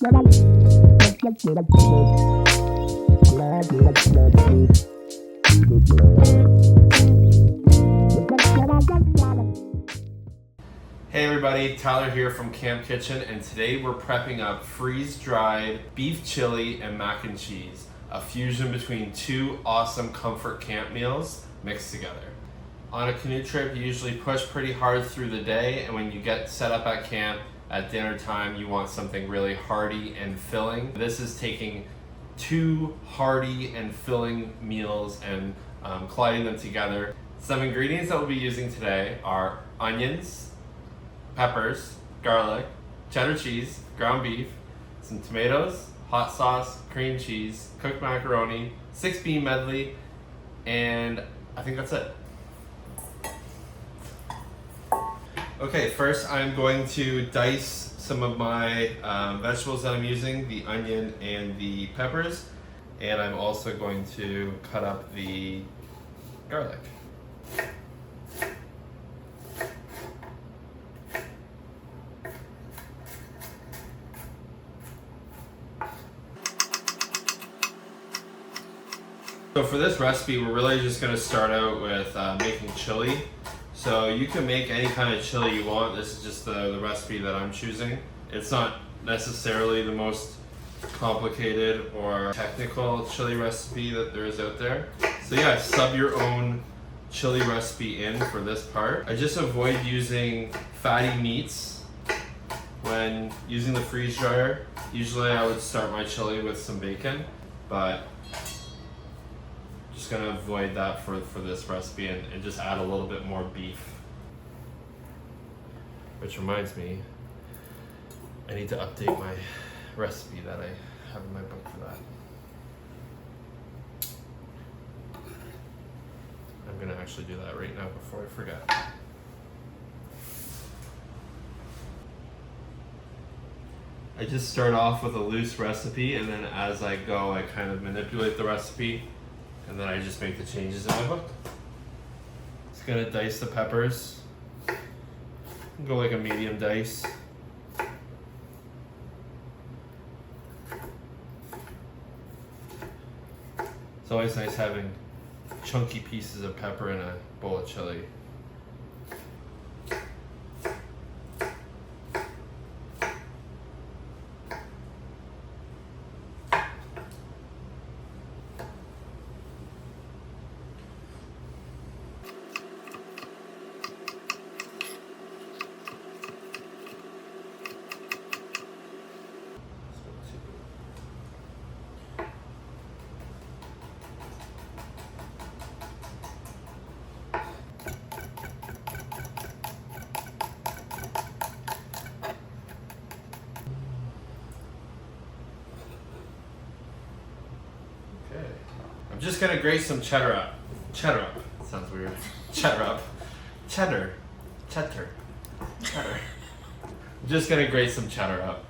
Hey everybody, Tyler here from Camp Kitchen, and today we're prepping up freeze-dried beef chili and mac and cheese, a fusion between two awesome comfort camp meals mixed together. On a canoe trip, you usually push pretty hard through the day, and when you get set up at camp at dinner time, you want something really hearty and filling. This is taking two hearty and filling meals and colliding them together. Some ingredients that we'll be using today are onions, peppers, garlic, cheddar cheese, ground beef, some tomatoes, hot sauce, cream cheese, cooked macaroni, 6-bean medley, and I think that's it. Okay, first I'm going to dice some of my vegetables that I'm using, the onion and the peppers, and I'm also going to cut up the garlic. So for this recipe, we're really just going to start out with making chili. So you can make any kind of chili you want. This is just the recipe that I'm choosing. It's not necessarily the most complicated or technical chili recipe that there is out there. So yeah, sub your own chili recipe in for this part. I just avoid using fatty meats when using the freeze dryer. Usually I would start my chili with some bacon, but just gonna avoid that for this recipe and just add a little bit more beef. Which reminds me, I need to update my recipe that I have in my book for that. I'm gonna actually do that right now before I forget. I just start off with a loose recipe, and then as I go, I kind of manipulate the recipe, and then I just make the changes in my book. Just gonna dice the peppers. Go like a medium dice. It's always nice having chunky pieces of pepper in a bowl of chili. I'm just gonna grate some cheddar up. Cheddar up. Sounds weird. Cheddar up. Cheddar. Cheddar. Cheddar. I'm just gonna grate some cheddar up.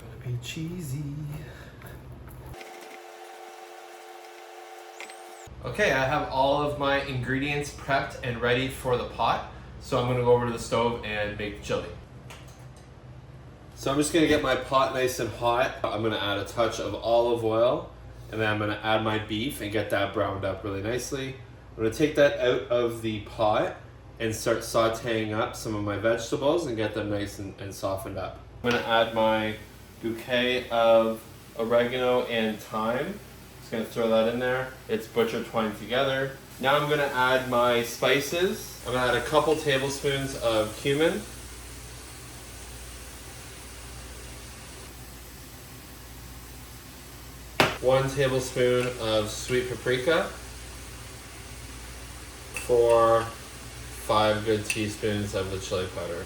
Gonna be cheesy. Okay, I have all of my ingredients prepped and ready for the pot. So I'm gonna go over to the stove and make the chili. So I'm just gonna get my pot nice and hot. I'm gonna add a touch of olive oil, and then I'm gonna add my beef and get that browned up really nicely. I'm gonna take that out of the pot and start sauteing up some of my vegetables and get them nice and softened up. I'm gonna add my bouquet of oregano and thyme. Just gonna throw that in there. It's butcher twined together. Now I'm gonna add my spices. I'm gonna add a couple tablespoons of cumin. 1 tablespoon of sweet paprika, 5 good teaspoons of the chili powder.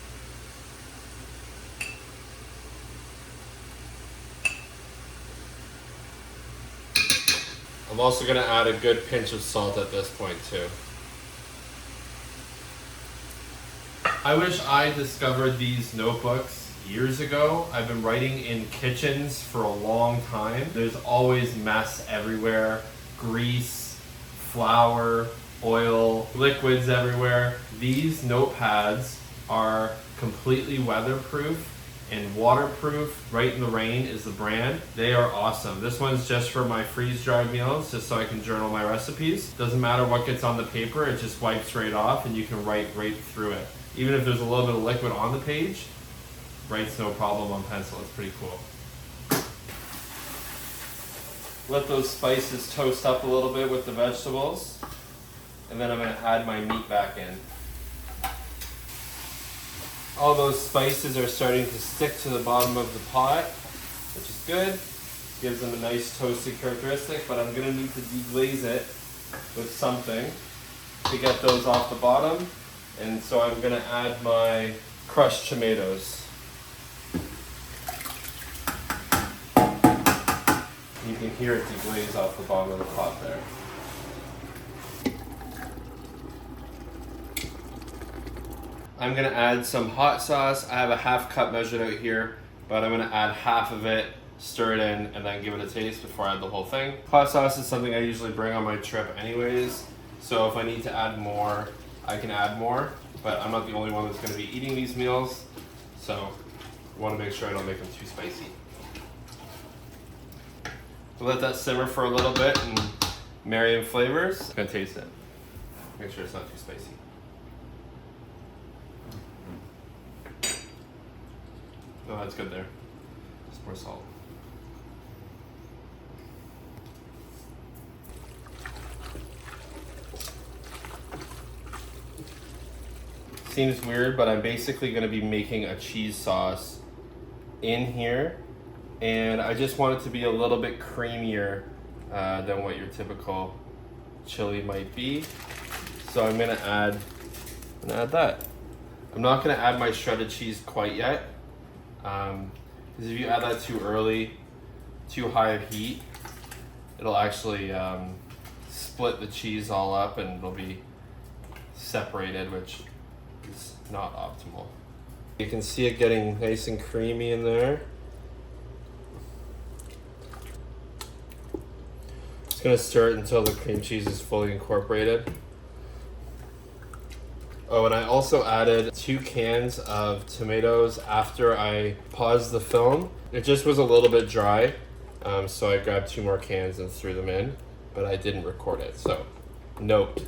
I'm also going to add a good pinch of salt at this point too. I wish I discovered these notebooks years ago. I've been writing in kitchens for a long time. There's always mess everywhere. Grease, flour, oil, liquids everywhere. These notepads are completely weatherproof and waterproof. Right in the Rain is the brand. They are awesome. This one's just for my freeze-dried meals, just so I can journal my recipes. Doesn't matter what gets on the paper, it just wipes right off and you can write right through it. Even if there's a little bit of liquid on the page, writes no problem on pencil. It's pretty cool. Let those spices toast up a little bit with the vegetables, and then I'm going to add my meat back in. All those spices are starting to stick to the bottom of the pot, which is good. Gives them a nice toasty characteristic, but I'm going to need to deglaze it with something to get those off the bottom. And so I'm going to add my crushed tomatoes. You can hear it deglaze off the bottom of the pot there. I'm gonna add some hot sauce. I have a half cup measured out here, but I'm gonna add half of it, stir it in, and then give it a taste before I add the whole thing. Hot sauce is something I usually bring on my trip anyways, so if I need to add more, I can add more, but I'm not the only one that's gonna be eating these meals, so I wanna make sure I don't make them too spicy. We'll let that simmer for a little bit and marry in flavors. I'm gonna taste it. Make sure it's not too spicy. No, that's good there. Just more salt. Seems weird, but I'm basically gonna be making a cheese sauce in here, and I just want it to be a little bit creamier than what your typical chili might be. So I'm gonna add that. I'm not gonna add my shredded cheese quite yet. Because if you add that too early, too high of heat, it'll actually split the cheese all up and it'll be separated, which is not optimal. You can see it getting nice and creamy in there. Just gonna stir it until the cream cheese is fully incorporated. Oh, and I also added 2 cans of tomatoes after I paused the film. It just was a little bit dry, so I grabbed 2 more cans and threw them in, but I didn't record it. So, note,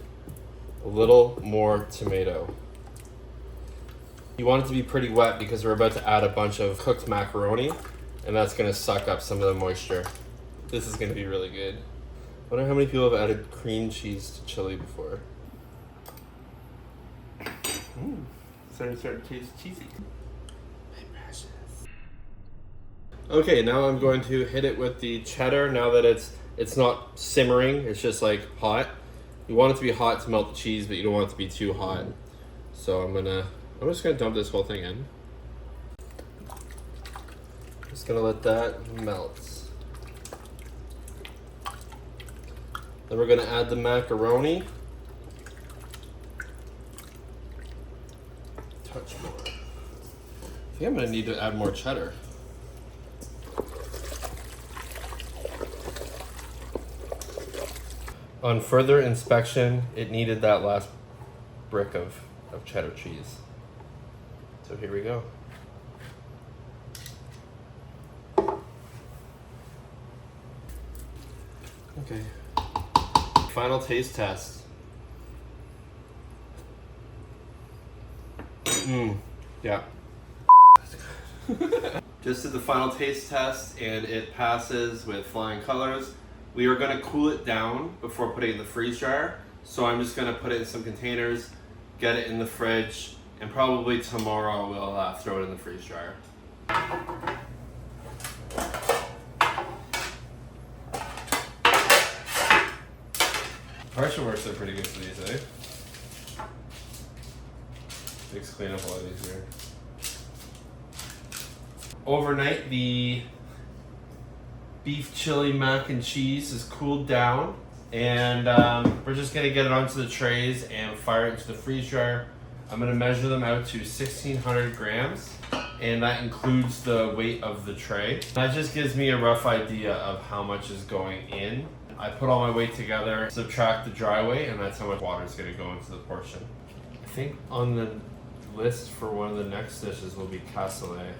a little more tomato. You want it to be pretty wet because we're about to add a bunch of cooked macaroni, and that's gonna suck up some of the moisture. This is gonna be really good. I wonder how many people have added cream cheese to chili before. Starting to taste cheesy. My precious. Okay, now I'm going to hit it with the cheddar. Now that it's not simmering, it's just like hot. You want it to be hot to melt the cheese, but you don't want it to be too hot. So I'm just gonna dump this whole thing in. Just gonna let that melt. Then we're gonna add the macaroni. Touch more. I think I'm gonna need to add more cheddar. On further inspection, it needed that last brick of cheddar cheese. So here we go. Okay. Final taste test. Yeah. Just did the final taste test and it passes with flying colors. We are going to cool it down before putting it in the freeze dryer. So I'm just going to put it in some containers, get it in the fridge, and probably tomorrow we'll throw it in the freeze dryer. Partial works are pretty good for these, eh? Makes cleanup a lot easier. Overnight, the beef chili mac and cheese is cooled down, and we're just gonna get it onto the trays and fire it into the freeze dryer. I'm gonna measure them out to 1,600 grams, and that includes the weight of the tray. That just gives me a rough idea of how much is going in. I put all my weight together, subtract the dry weight, and that's how much water is going to go into the portion. I think on the list for one of the next dishes will be cassoulet.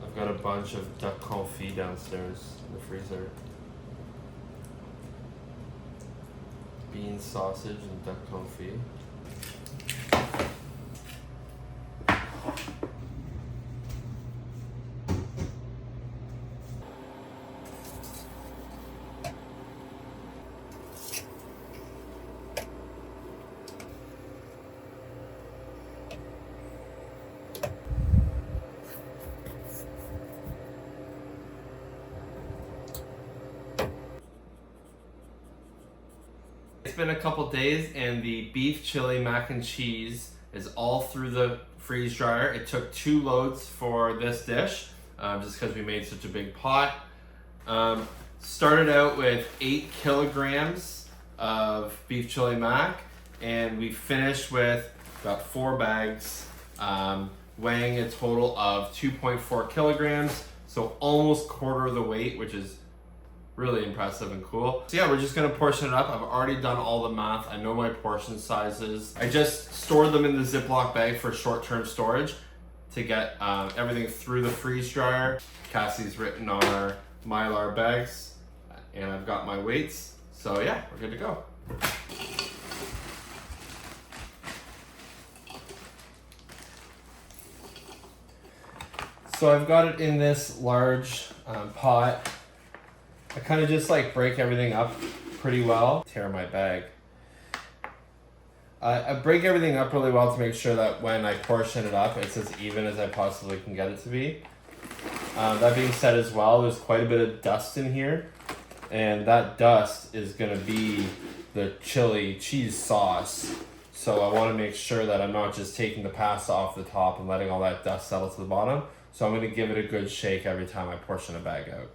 I've got a bunch of duck confit downstairs in the freezer. Bean sausage and duck confit. It's been a couple days and the beef chili mac and cheese is all through the freeze dryer. It took 2 loads for this dish, just because we made such a big pot. Started out with 8 kilograms of beef chili mac, and we finished with about 4 bags, weighing a total of 2.4 kilograms, so almost quarter of the weight, which is really impressive and cool. So yeah, we're just gonna portion it up. I've already done all the math. I know my portion sizes. I just stored them in the Ziploc bag for short-term storage to get everything through the freeze dryer. Cassie's written on our Mylar bags, and I've got my weights. So yeah, we're good to go. So I've got it in this large pot. I kind of just like break everything up pretty well. Tear my bag. I break everything up really well to make sure that when I portion it up, it's as even as I possibly can get it to be. That being said as well, there's quite a bit of dust in here, and that dust is gonna be the chili cheese sauce. So I wanna make sure that I'm not just taking the pasta off the top and letting all that dust settle to the bottom. So I'm gonna give it a good shake every time I portion a bag out.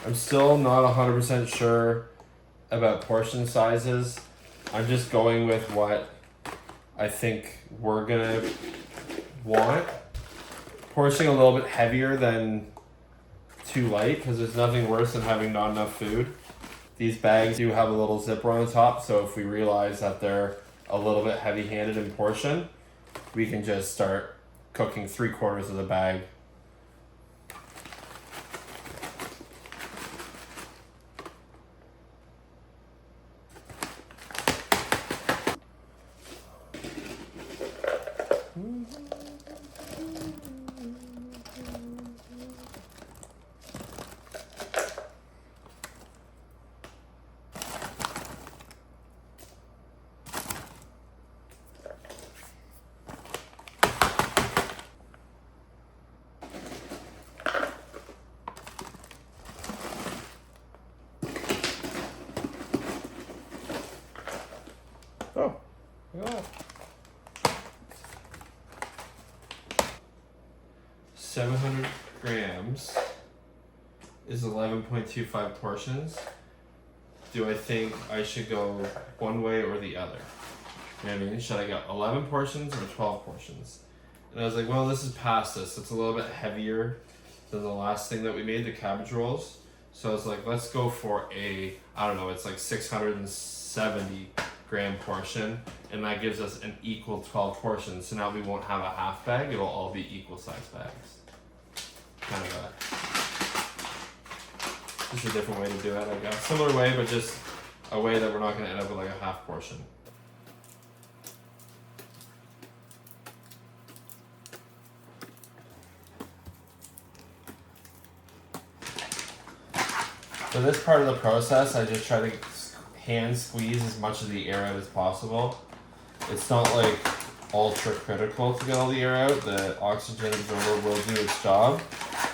I'm still not 100% sure about portion sizes. I'm just going with what I think we're gonna want. Portioning a little bit heavier than too light, because there's nothing worse than having not enough food. These bags do have a little zipper on the top, so if we realize that they're a little bit heavy-handed in portion, we can just start cooking 3/4 of the bag. Oh, look at that. 700 grams is 11.25 portions. Do I think I should go one way or the other? You know what I mean? Should I go 11 portions or 12 portions? And I was like, well, this is pasta, so it's a little bit heavier than the last thing that we made, the cabbage rolls. So I was like, let's go for a, I don't know, it's like 670 gram portion, and that gives us an equal 12 portions. So now we won't have a half bag, it'll all be equal size bags. Kind of just a different way to do it, I guess. Similar way, but just a way that we're not gonna end up with like a half portion. For this part of the process, I just try to hand squeeze as much of the air out as possible. It's not like ultra critical to get all the air out. The oxygen absorber will do its job.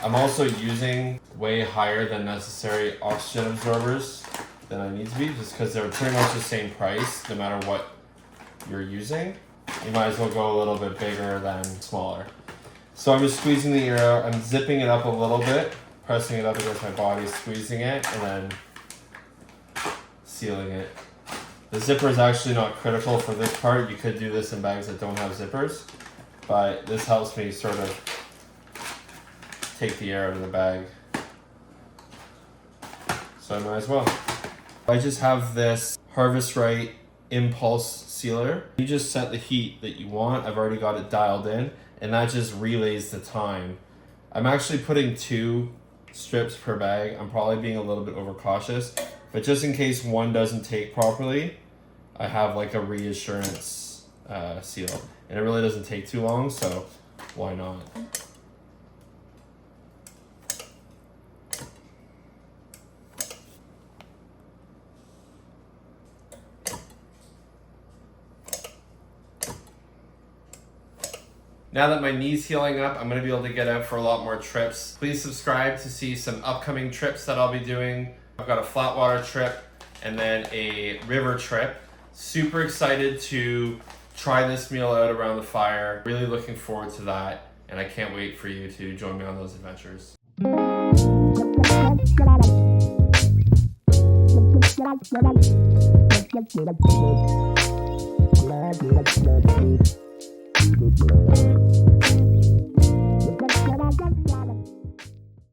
I'm also using way higher than necessary oxygen absorbers than I need to be, just because they're pretty much the same price no matter what you're using. You might as well go a little bit bigger than smaller. So I'm just squeezing the air out. I'm zipping it up a little bit, pressing it up against my body, squeezing it, and then sealing it. The zipper is actually not critical for this part. You could do this in bags that don't have zippers, but this helps me sort of take the air out of the bag. So I might as well. I just have this Harvest Right impulse sealer. You just set the heat that you want. I've already got it dialed in, and that just relays the time. I'm actually putting 2 strips per bag. I'm probably being a little bit overcautious, but just in case one doesn't take properly, I have like a reassurance seal, and it really doesn't take too long, so why not? Now that my knee's healing up, I'm gonna be able to get out for a lot more trips. Please subscribe to see some upcoming trips that I'll be doing. I've got a flat water trip and then a river trip. Super excited to try this meal out around the fire. Really looking forward to that, and I can't wait for you to join me on those adventures.